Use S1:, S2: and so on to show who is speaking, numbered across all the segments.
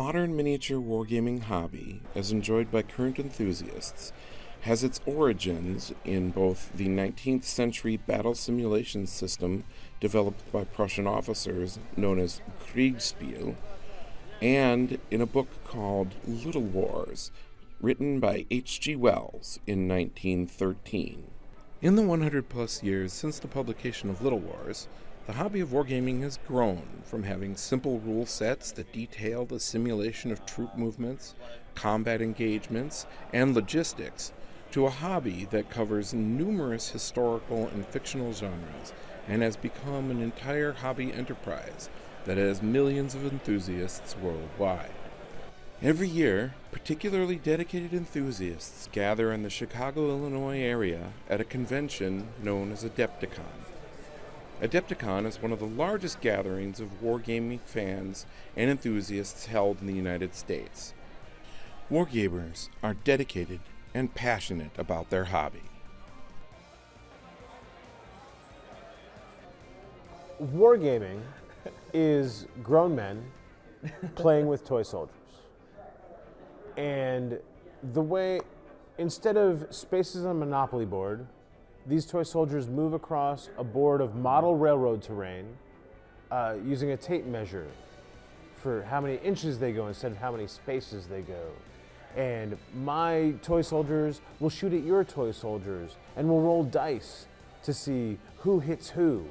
S1: modern miniature wargaming hobby, as enjoyed by current enthusiasts, has its origins in both the 19th century battle simulation system developed by Prussian officers known as Kriegspiel, and in a book called Little Wars, written by H.G. Wells in 1913. In the 100-plus years since the publication of Little Wars, the hobby of wargaming has grown from having simple rule sets that detail the simulation of troop movements, combat engagements, and logistics, to a hobby that covers numerous historical and fictional genres and has become an entire hobby enterprise that has millions of enthusiasts worldwide. Every year, particularly dedicated enthusiasts gather in the Chicago, Illinois area at a convention known as Adepticon. Adepticon is one of the largest gatherings of wargaming fans and enthusiasts held in the United States. Wargamers are dedicated and passionate about their hobby.
S2: Wargaming is grown men playing with toy soldiers. And the way, instead of spaces on a Monopoly board, these toy soldiers move across a board of model railroad terrain using a tape measure for how many inches they go instead of how many spaces they go. And my toy soldiers will shoot at your toy soldiers and we'll roll dice to see who hits who,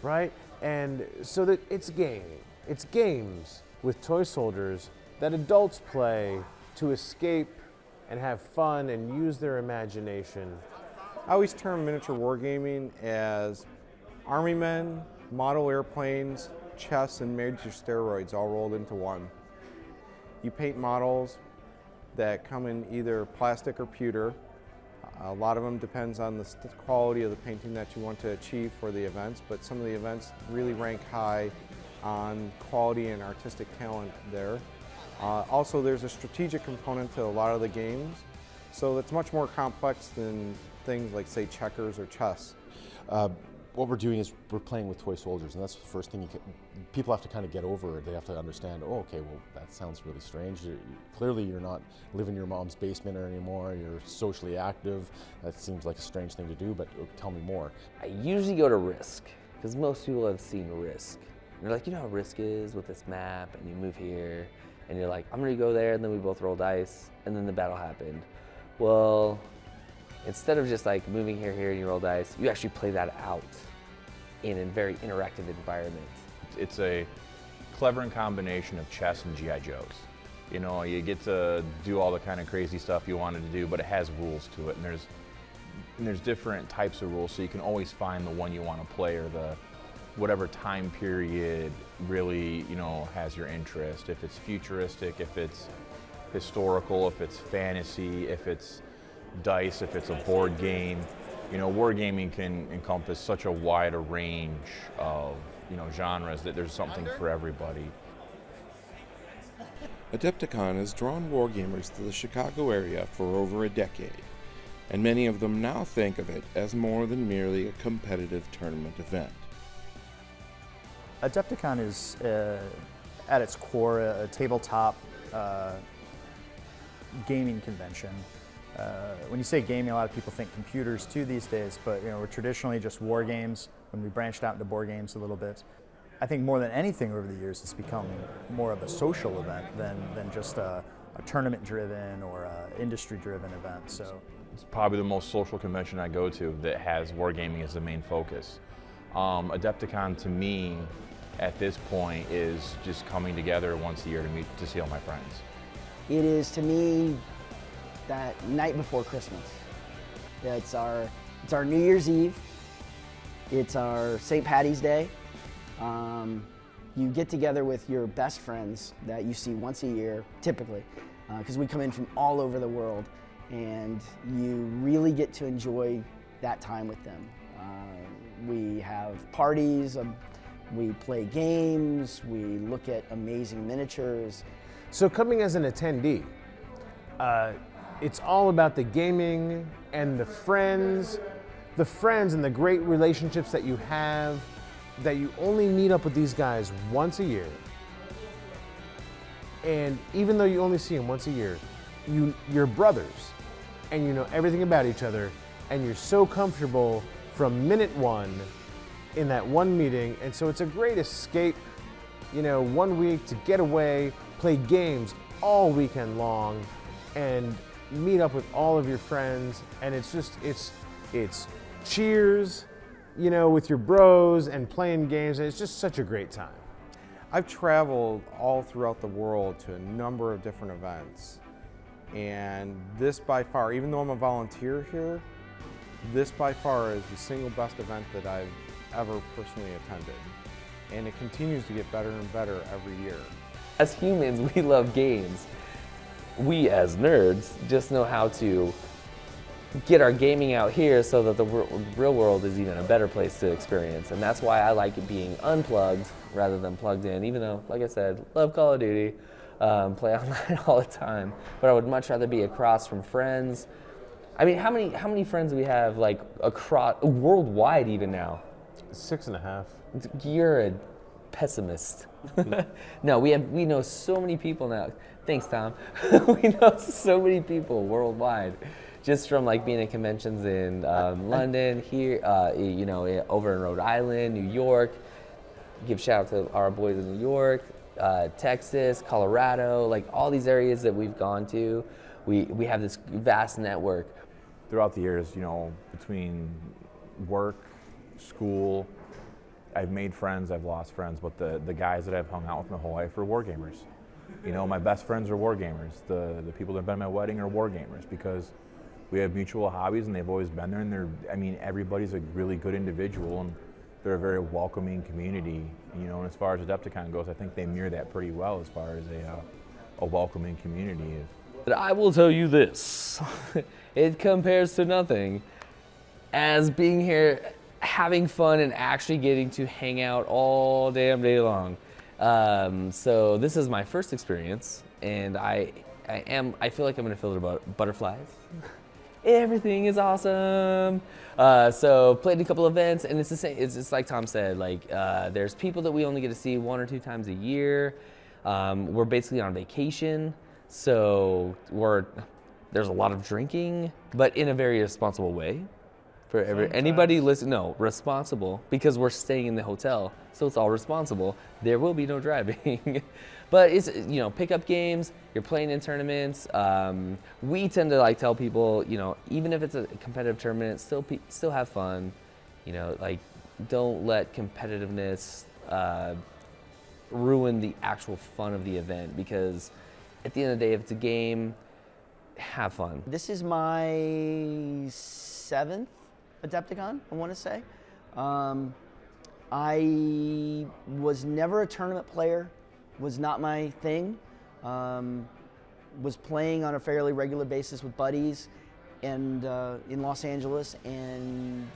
S2: right? And so that it's gaming. It's games with toy soldiers that adults play to escape and have fun and use their imagination.
S3: I always term miniature wargaming as army men, model airplanes, chess, and major steroids all rolled into one. You paint models that come in either plastic or pewter. A lot of them depends on the quality of the painting that you want to achieve for the events, but some of the events really rank high on quality and artistic talent there. Also, there's a strategic component to a lot of the games, so it's much more complex than things like, say, checkers or chess.
S4: What we're doing is we're playing with toy soldiers, and that's the first thing people have to kind of get over. They have to understand, oh, okay, well, that sounds really strange. Clearly, you're not living in your mom's basement anymore. You're socially active. That seems like a strange thing to do, but tell me more.
S5: I usually go to Risk, because most people have seen Risk. And they're like, you know how Risk is with this map, and you move here, and you're like, I'm gonna go there, and then we both roll dice, and then the battle happened. Well, instead of just like moving here, and you roll dice, you actually play that out in a very interactive environment.
S6: It's a clever combination of chess and G.I. Joes. You know, you get to do all the kind of crazy stuff you wanted to do, but it has rules to it, and there's different types of rules, so you can always find the one you want to play or the whatever time period really, you know, has your interest. If it's futuristic, if it's historical, if it's fantasy, if it's dice, if it's a board game. You know, wargaming can encompass such a wide range of, you know, genres that there's something for everybody.
S1: Adepticon has drawn wargamers to the Chicago area for over a decade, and many of them now think of it as more than merely a competitive tournament event.
S7: Adepticon is, at its core, a tabletop gaming convention. When you say gaming, a lot of people think computers too these days, but we're traditionally just war games. When we branched out into board games a little bit, I think more than anything over the years, it's become more of a social event than just a tournament-driven or industry-driven event. So
S6: it's probably the most social convention I go to that has wargaming as the main focus. Adepticon to me, at this point, is just coming together once a year to see all my friends.
S8: It is to me that night before Christmas. It's our New Year's Eve. It's our St. Patty's Day. You get together with your best friends that you see once a year, typically, because we come in from all over the world, and you really get to enjoy that time with them. We have parties, we play games, we look at amazing miniatures.
S2: So coming as an attendee, it's all about the gaming and the friends and the great relationships that you have, that you only meet up with these guys once a year. And even though you only see them once a year, you're brothers, and you know everything about each other, and you're so comfortable from minute one in that one meeting. And so it's a great escape, you know, 1 week to get away, play games all weekend long, and meet up with all of your friends. And it's just, it's cheers, you know, with your bros and playing games. And it's just such a great time.
S3: I've traveled all throughout the world to a number of different events. And this by far, even though I'm a volunteer here, this by far is the single best event that I've ever personally attended. And it continues to get better and better every year.
S5: As humans, we love games. We as nerds just know how to get our gaming out here so that the real world is even a better place to experience. And that's why I like it being unplugged rather than plugged in, even though, like I said, love Call of Duty, play online all the time. But I would much rather be across from friends. I mean, how many friends do we have, like, across, worldwide even now?
S2: 6.5.
S5: You're a pessimist. No, we know so many people now. Thanks, Tom. We know so many people worldwide, just from like being at conventions in London, here, you know, over in Rhode Island, New York. Give shout out to our boys in New York, Texas, Colorado, like all these areas that we've gone to. We have this vast network.
S6: Throughout the years, you know, between work, school, I've made friends, I've lost friends, but the guys that I've hung out with my whole life are wargamers. You know, my best friends are wargamers. The people that have been at my wedding are wargamers because we have mutual hobbies and they've always been there, and I mean, everybody's a really good individual and they're a very welcoming community. You know, and as far as Adepticon goes, I think they mirror that pretty well as far as a welcoming community is.
S5: But I will tell you this, it compares to nothing as being here, having fun and actually getting to hang out all damn day long. So this is my first experience, and I feel like I'm gonna feel it about butterflies. Everything is awesome. So played a couple events, and it's the same. It's just like Tom said. Like there's people that we only get to see 1 or 2 times a year. We're basically on vacation, so there's a lot of drinking, but in a very responsible way. For anybody listen, no, responsible, because we're staying in the hotel, so it's all responsible. There will be no driving. But it's, you know, pickup games, you're playing in tournaments. We tend to like tell people, you know, even if it's a competitive tournament, still have fun. You know, like don't let competitiveness ruin the actual fun of the event, because at the end of the day, if it's a game, have fun.
S8: This is my 7th Adepticon, I want to say. I was never a tournament player, was not my thing. Was playing on a fairly regular basis with buddies and in Los Angeles, and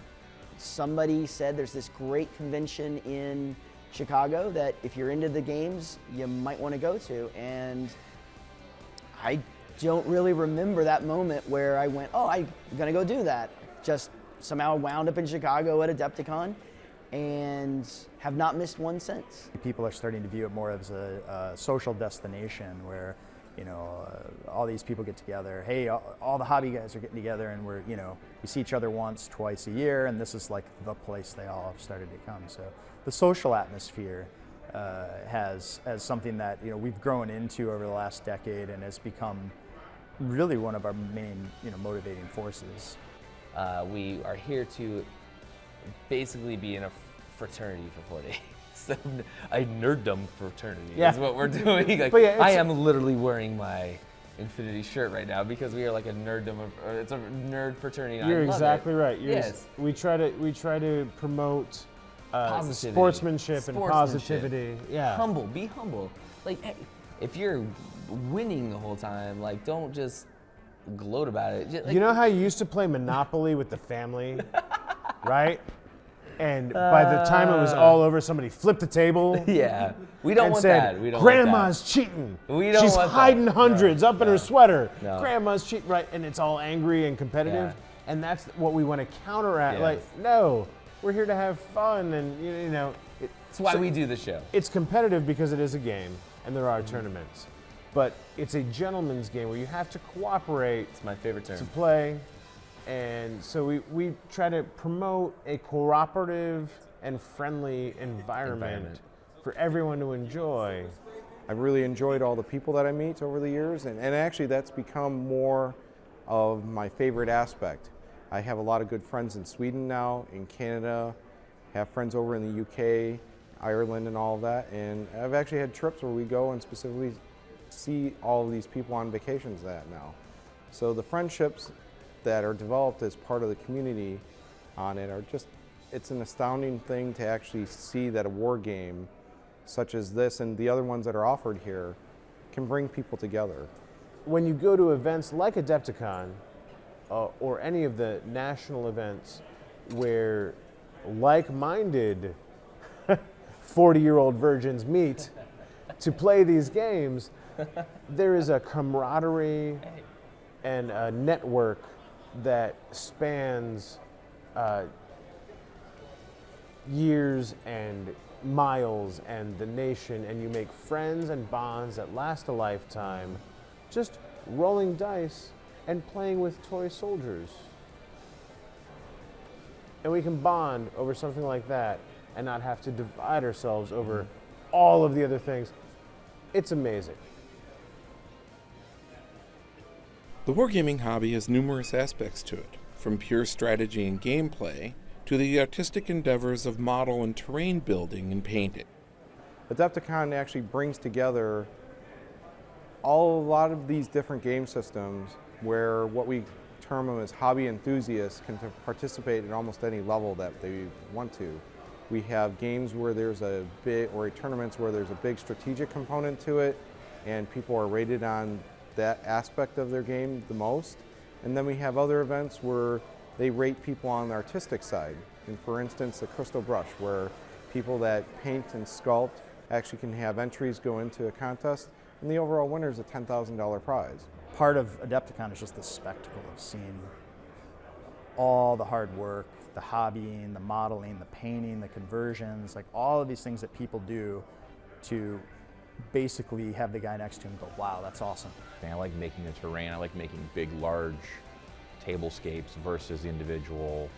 S8: somebody said there's this great convention in Chicago that if you're into the games, you might want to go to. And I don't really remember that moment where I went, oh, I'm gonna go do that. Just somehow wound up in Chicago at Adepticon and have not missed one since.
S7: People are starting to view it more as a social destination where, you know, all these people get together. Hey, all the hobby guys are getting together, and we see each other once, twice a year, and this is like the place they all have started to come. So the social atmosphere has something that, you know, we've grown into over the last decade and has become really one of our main, you know, motivating forces.
S5: We are here to basically be in a fraternity for 4 days. So a nerddom fraternity is what we're doing. Like,
S2: yeah,
S5: I am literally wearing my Infinity shirt right now because we are like a nerddom. It's a nerd fraternity. And
S2: You're
S5: I love
S2: exactly
S5: it.
S2: right.
S5: Yes.
S2: We try to promote
S5: Positivity.
S2: sportsmanship and positivity. Yeah.
S5: Humble. Be humble. Like, hey, if you're winning the whole time, like, don't just gloat about it. Just, like,
S2: you know how you used to play Monopoly with the family, right? And by the time it was all over, somebody flipped the table.
S5: Yeah, we don't
S2: and
S5: want
S2: said,
S5: that. We don't
S2: Grandma's
S5: want
S2: cheating.
S5: We don't
S2: She's
S5: want that.
S2: hiding hundreds up in her sweater.
S5: No.
S2: Grandma's cheating, right? And it's all angry and competitive.
S5: Yeah.
S2: And that's what we want to counteract.
S5: Yes.
S2: Like, no, we're here to have fun, and you know.
S5: That's why we do the show.
S2: It's competitive because it is a game, and there are tournaments. but it's a gentleman's game where you have to cooperate
S9: It's my favorite term.
S2: to play. And so we try to promote a cooperative and friendly environment for everyone to enjoy.
S3: I've really enjoyed all the people that I meet over the years, and actually that's become more of my favorite aspect. I have a lot of good friends in Sweden now, in Canada, have friends over in the UK, Ireland and all of that, and I've actually had trips where we go and specifically see all of these people on vacations that now. So the friendships that are developed as part of the community on it are just, it's an astounding thing to actually see that a war game such as this and the other ones that are offered here can bring people together.
S2: When you go to events like Adepticon or any of the national events where like-minded 40-year-old virgins meet to play these games, there is a camaraderie and a network that spans years and miles and the nation, and you make friends and bonds that last a lifetime just rolling dice and playing with toy soldiers. And we can bond over something like that and not have to divide ourselves over all of the other things. It's amazing.
S1: The wargaming hobby has numerous aspects to it, from pure strategy and gameplay to the artistic endeavors of model and terrain building and painting.
S3: Adepticon actually brings together a lot of these different game systems where what we term them as hobby enthusiasts can participate at almost any level that they want to. We have games where there's a big, or tournaments where there's a big strategic component to it and people are rated on that aspect of their game the most. And then we have other events where they rate people on the artistic side. And for instance, the Crystal Brush, where people that paint and sculpt actually can have entries go into a contest, and the overall winner is a $10,000 prize.
S7: Part of Adepticon is just the spectacle of seeing all the hard work, the hobbying, the modeling, the painting, the conversions, like all of these things that people do to basically have the guy next to him go, wow, that's awesome.
S6: I like making the terrain. I like making big, large tablescapes versus individual,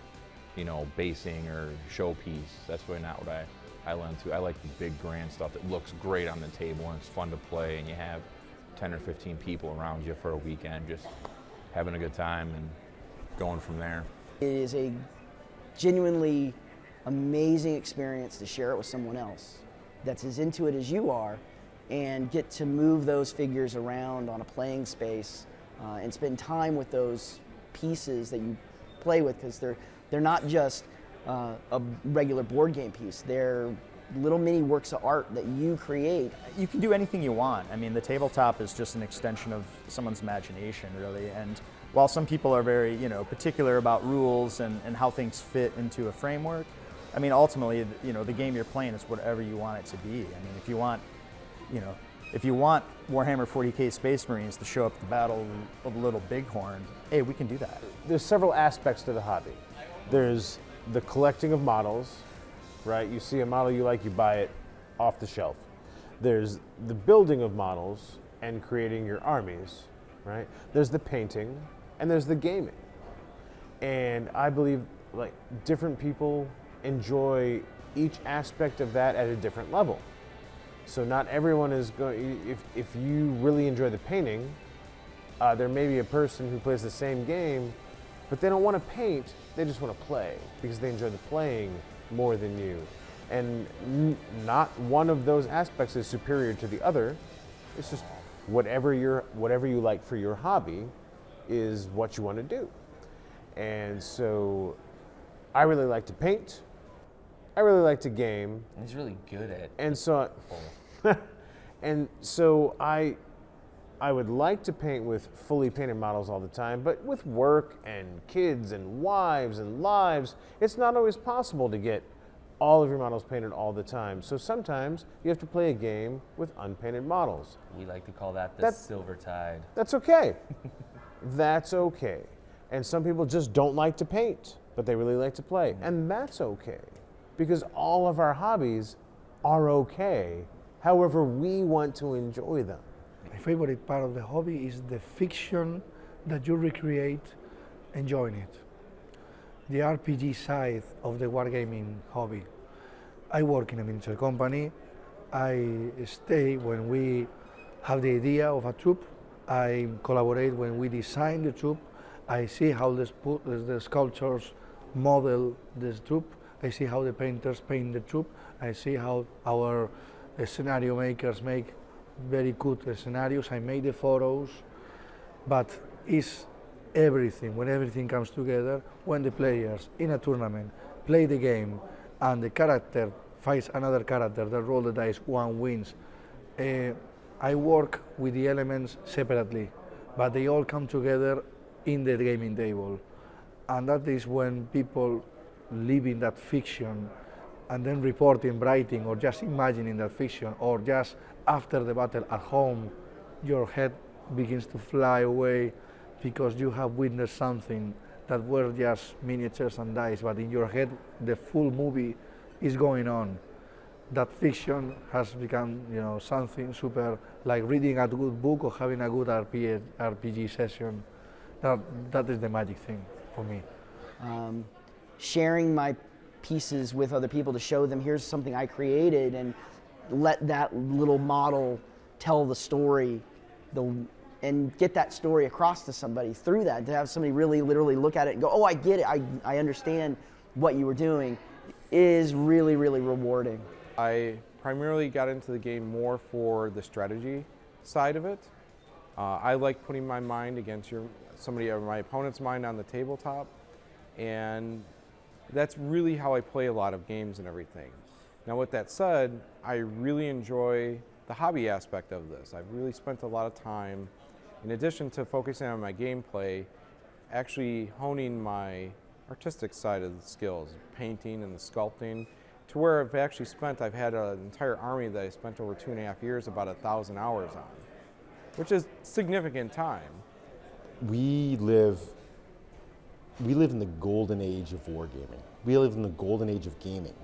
S6: basing or showpiece. That's really not what I lend to. I like the big, grand stuff that looks great on the table and it's fun to play, and you have 10 or 15 people around you for a weekend just having a good time and going from there.
S8: It is a genuinely amazing experience to share it with someone else that's as into it as you are, and get to move those figures around on a playing space and spend time with those pieces that you play with, because they're not just a regular board game piece. They're little mini works of art that you create.
S7: You can do anything you want. I mean, the tabletop is just an extension of someone's imagination, really. And while some people are very, particular about rules and how things fit into a framework, I mean, ultimately, the game you're playing is whatever you want it to be. I mean, if you want Warhammer 40K Space Marines to show up at the Battle of the Little Bighorn, hey, we can do that.
S2: There's several aspects to the hobby. There's the collecting of models, right? You see a model you like, you buy it off the shelf. There's the building of models and creating your armies, right? There's the painting, and there's the gaming. And I believe different people enjoy each aspect of that at a different level. So not everyone is going, if you really enjoy the painting, there may be a person who plays the same game, but they don't want to paint, they just want to play because they enjoy the playing more than you. And not one of those aspects is superior to the other. It's just whatever you like for your hobby is what you want to do. And so I really like to paint. I really like to game.
S9: He's really good at it.
S2: And so I would like to paint with fully painted models all the time, but with work and kids and wives and lives, it's not always possible to get all of your models painted all the time. So sometimes you have to play a game with unpainted models.
S9: We like to call that the silver tide.
S2: That's okay. That's okay. And some people just don't like to paint, but they really like to play. And that's okay, because all of our hobbies are okay, however we want to enjoy them.
S3: My
S10: favorite part of the hobby is the fiction that you recreate enjoying it. The RPG side of the wargaming hobby. I work in a miniature company. I stay when we have the idea of a troop. I collaborate when we design the troop. I see how the sculptors model this troop. I see how the painters paint the troop. I see how our scenario makers make very good scenarios. I make the photos, but it's everything, when everything comes together, when the players in a tournament play the game and the character fights another character that roll the dice, one wins. I work with the elements separately, but they all come together in the gaming table. And that is when people live in that fiction and then reporting, writing, or just imagining that fiction, or just after the battle at home, your head begins to fly away because you have witnessed something that were just miniatures and dice, but in your head the full movie is going on. That fiction has become, something super, like reading a good book or having a good RPG session. That is the magic thing for me.
S8: Sharing my pieces with other people to show them, here's something I created, and let that little model tell the story, and get that story across to somebody through that, to have somebody really literally look at it and go, oh, I get it, I understand what you were doing, is really, really rewarding.
S3: I primarily got into the game more for the strategy side of it. I like putting my mind against my opponent's mind on the tabletop, and that's really how I play a lot of games and everything. Now with that said, I really enjoy the hobby aspect of this. I've really spent a lot of time, in addition to focusing on my gameplay, actually honing my artistic side of the skills, painting and the sculpting, to where I've had an entire army that I spent over 2.5 years, about 1,000 hours on, which is significant time.
S4: We live in the golden age of wargaming. We live in the golden age of gaming.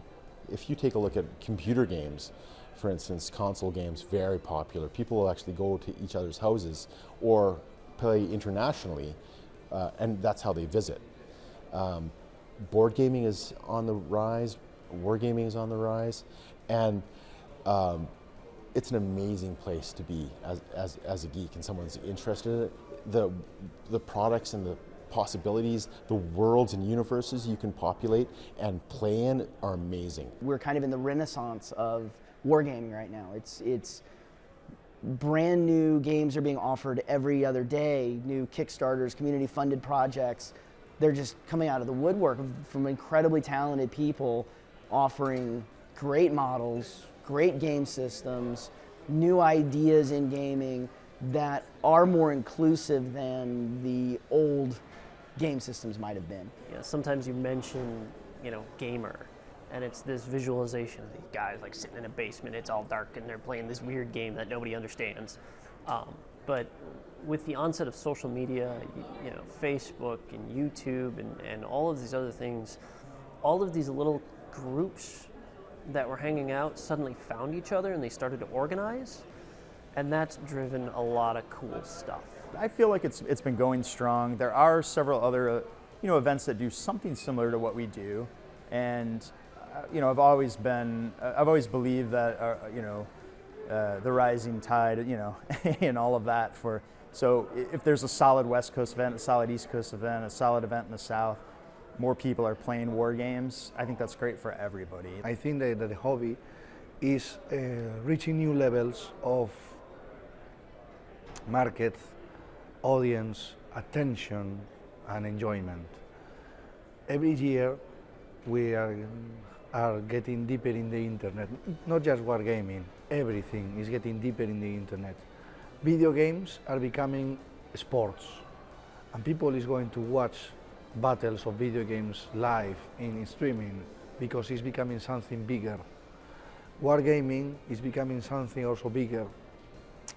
S4: If you take a look at computer games, for instance, console games, very popular. People will actually go to each other's houses or play internationally, and that's how they visit. Board gaming is on the rise, wargaming is on the rise, and it's an amazing place to be as a geek and someone's interested in it. The products and the possibilities, the worlds and universes you can populate and play in are amazing.
S8: We're kind of in the renaissance of wargaming right now. It's brand new games are being offered every other day, new Kickstarters, community funded projects. They're just coming out of the woodwork from incredibly talented people offering great models, great game systems, new ideas in gaming that are more inclusive than the old game systems might have been.
S11: Sometimes you mention, gamer, and it's this visualization of these guys like sitting in a basement, it's all dark, and they're playing this weird game that nobody understands. But with the onset of social media, Facebook and YouTube and all of these other things, all of these little groups that were hanging out suddenly found each other and they started to organize, and that's driven a lot of cool stuff.
S7: I feel like it's been going strong. There are several other events that do something similar to what we do, and I've always believed that the rising tide, and all of that. So if there's a solid West Coast event, a solid East Coast event, a solid event in the South, more people are playing war games. I think that's great for everybody.
S10: I think that the hobby is reaching new levels of market, audience, attention, and enjoyment. Every year we are getting deeper in the internet, not just wargaming, everything is getting deeper in the internet. Video games are becoming sports, and people is going to watch battles of video games live in streaming because it's becoming something bigger. Wargaming is becoming something also bigger.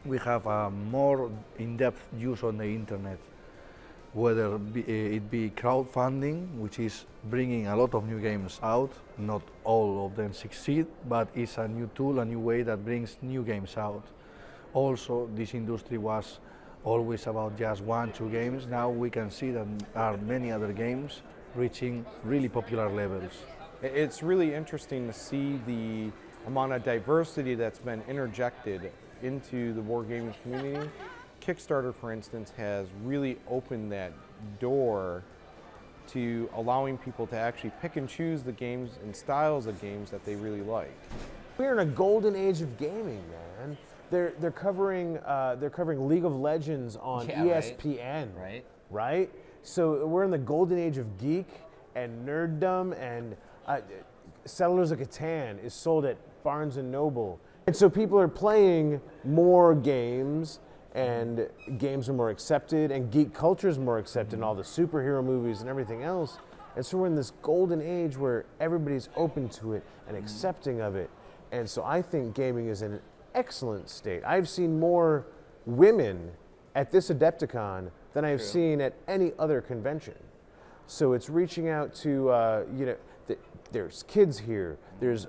S10: We have a more in-depth use on the internet, whether it be crowdfunding, which is bringing a lot of new games out. Not all of them succeed, but it's a new tool, a new way that brings new games out. Also, this industry was always about just 1-2 games. Now we can see that there are many other games reaching really popular levels.
S3: It's really interesting to see the amount of diversity that's been interjected into the wargaming community. Kickstarter, for instance, has really opened that door to allowing people to actually pick and choose the games and styles of games that they really like.
S2: We're in a golden age of gaming, man. They're covering League of Legends on ESPN, right? So we're in the golden age of Geek and nerddom, and Settlers of Catan is sold at Barnes and Noble, and so people are playing more games, and games are more accepted, and geek culture is more accepted, and all the superhero movies and everything else. And so we're in this golden age where everybody's open to it and accepting of it. And so I think gaming is in an excellent state. I've seen more women at this Adepticon than I've seen at any other convention. So it's reaching out to, there's kids here, there's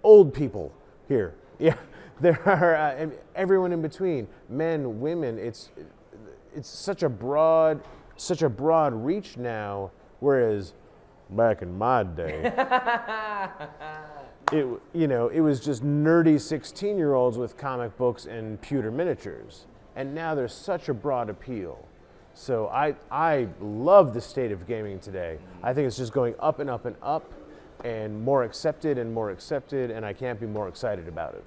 S2: old people here. Yeah, there are everyone in between, men, women. It's such a broad reach now, whereas back in my day, it was just nerdy 16-year-olds with comic books and pewter miniatures. And now there's such a broad appeal. So I love the state of gaming today. I think it's just going up and up and up, and more accepted, and I can't be more excited about it.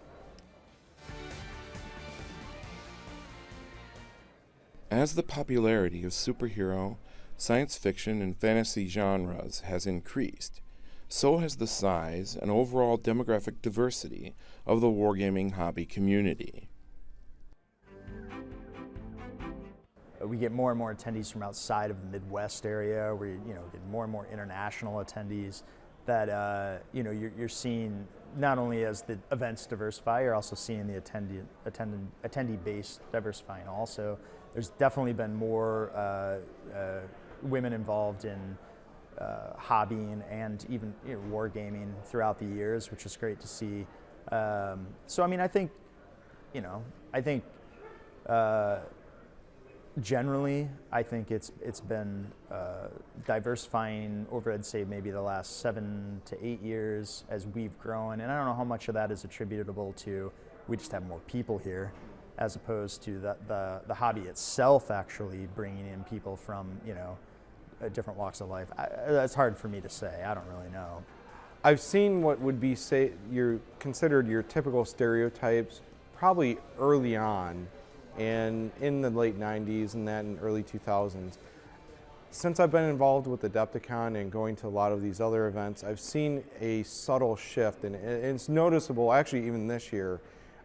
S1: As the popularity of superhero, science fiction, and fantasy genres has increased, so has the size and overall demographic diversity of the wargaming hobby community.
S7: We get more and more attendees from outside of the Midwest area. We get more and more international attendees that you're seeing not only as the events diversify, you're also seeing the attendee base diversifying also. There's definitely been more women involved in hobbying and even wargaming throughout the years, which is great to see. So I mean, I think generally, I think it's been diversifying over, I'd say, maybe the last 7 to 8 years as we've grown. And I don't know how much of that is attributable to we just have more people here, as opposed to the hobby itself actually bringing in people from different walks of life. That's hard for me to say. I don't really know.
S3: I've seen what would be considered your typical stereotypes probably early on, and in the late 90s and that in early 2000s. Since I've been involved with Adepticon and going to a lot of these other events, I've seen a subtle shift, and it's noticeable. Actually, even this year,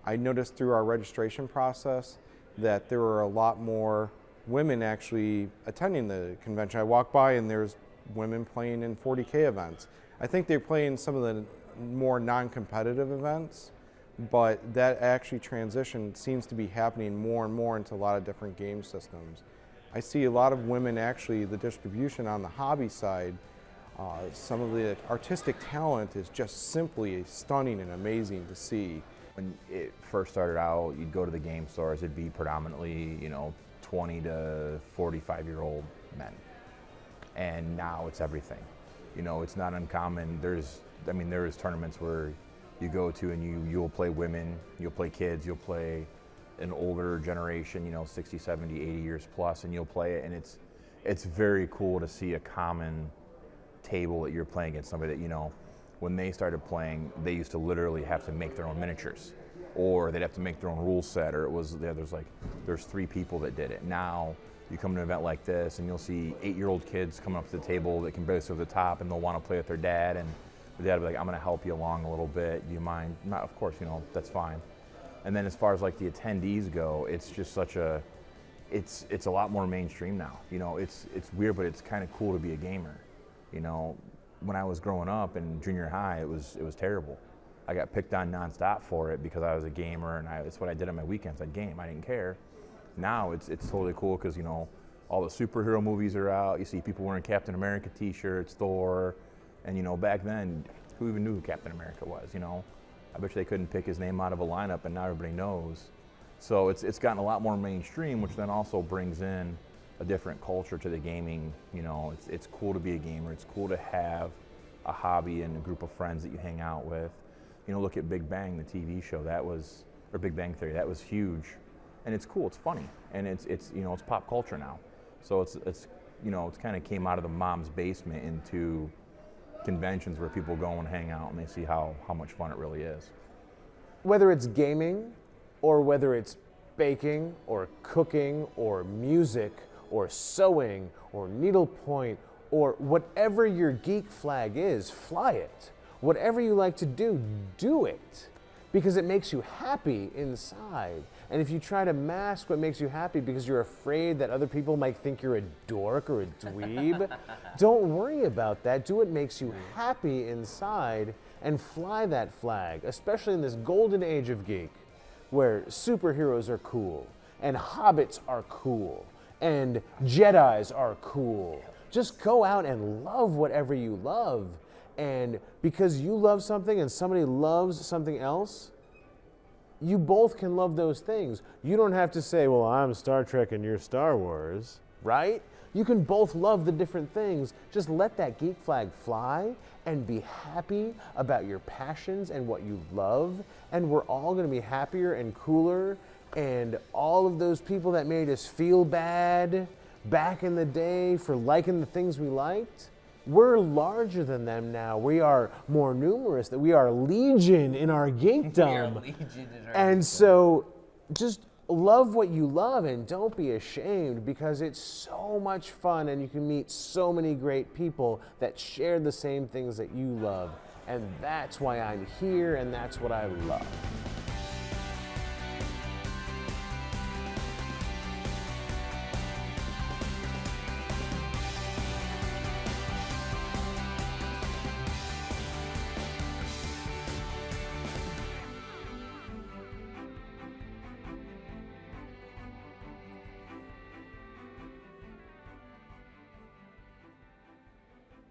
S3: I noticed through our registration process that there were a lot more women actually attending the convention. I walked by and there's women playing in 40K events. I think they're playing some of the more non-competitive events, but that actually transition seems to be happening more and more into a lot of different game systems. I see a lot of women actually, the distribution on the hobby side, some of the artistic talent is just simply stunning and amazing to see.
S6: When it first started out, you'd go to the game stores, it'd be predominantly, 20 to 45-year-old men. And now it's everything. It's not uncommon. There's tournaments where you go to and you'll play women, you'll play kids, you'll play an older generation, 60, 70, 80 years plus, and you'll play it, and it's very cool to see a common table that you're playing against somebody that, when they started playing, they used to literally have to make their own miniatures, or they'd have to make their own rule set, or there's 3 people that did it. Now you come to an event like this and you'll see 8-year-old kids coming up to the table that can barely sit over the top, and they'll want to play with their dad, and the dad will be like, I'm going to help you along a little bit. Do you mind? Not, of course, that's fine. And then as far as like the attendees go, it's just it's a lot more mainstream now. It's weird, but it's kind of cool to be a gamer. When I was growing up in junior high, it was terrible. I got picked on nonstop for it because I was a gamer, and it's what I did on my weekends. I'd game. I didn't care. Now it's totally cool because all the superhero movies are out. You see people wearing Captain America T-shirts, Thor, and back then, who even knew who Captain America was? I bet you they couldn't pick his name out of a lineup, and now everybody knows. So it's gotten a lot more mainstream, which then also brings in a different culture to the gaming. You know, it's cool to be a gamer. It's cool to have a hobby and a group of friends that you hang out with. You know, look at Big Bang, the TV show. Or Big Bang Theory. That was huge, and it's cool. It's funny, and it's you know, it's pop culture now. So it's you know, it's kind of came out of the mom's basement into conventions where people go and hang out and they see how much fun it really is.
S2: Whether it's gaming, or whether it's baking, or cooking, or music, or sewing, or needlepoint, or whatever your geek flag is, fly it. Whatever you like to do, do it. Because it makes you happy inside. And if you try to mask what makes you happy because you're afraid that other people might think you're a dork or a dweeb, don't worry about that. Do what makes you happy inside and fly that flag, especially in this golden age of geek, where superheroes are cool, and hobbits are cool, and Jedis are cool. Just go out and love whatever you love. And because you love something and somebody loves something else, you both can love those things. You don't have to say, well, I'm Star Trek and you're Star Wars, right? You can both love the different things. Just let that geek flag fly and be happy about your passions and what you love. And we're all going to be happier and cooler. And all of those people that made us feel bad back in the day for liking the things we liked, we're larger than them now. We are more numerous. That we are legion in our geekdom. And so just love what you love and don't be ashamed, because it's so much fun and you can meet so many great people that share the same things that you love. And that's why I'm here and that's what I love.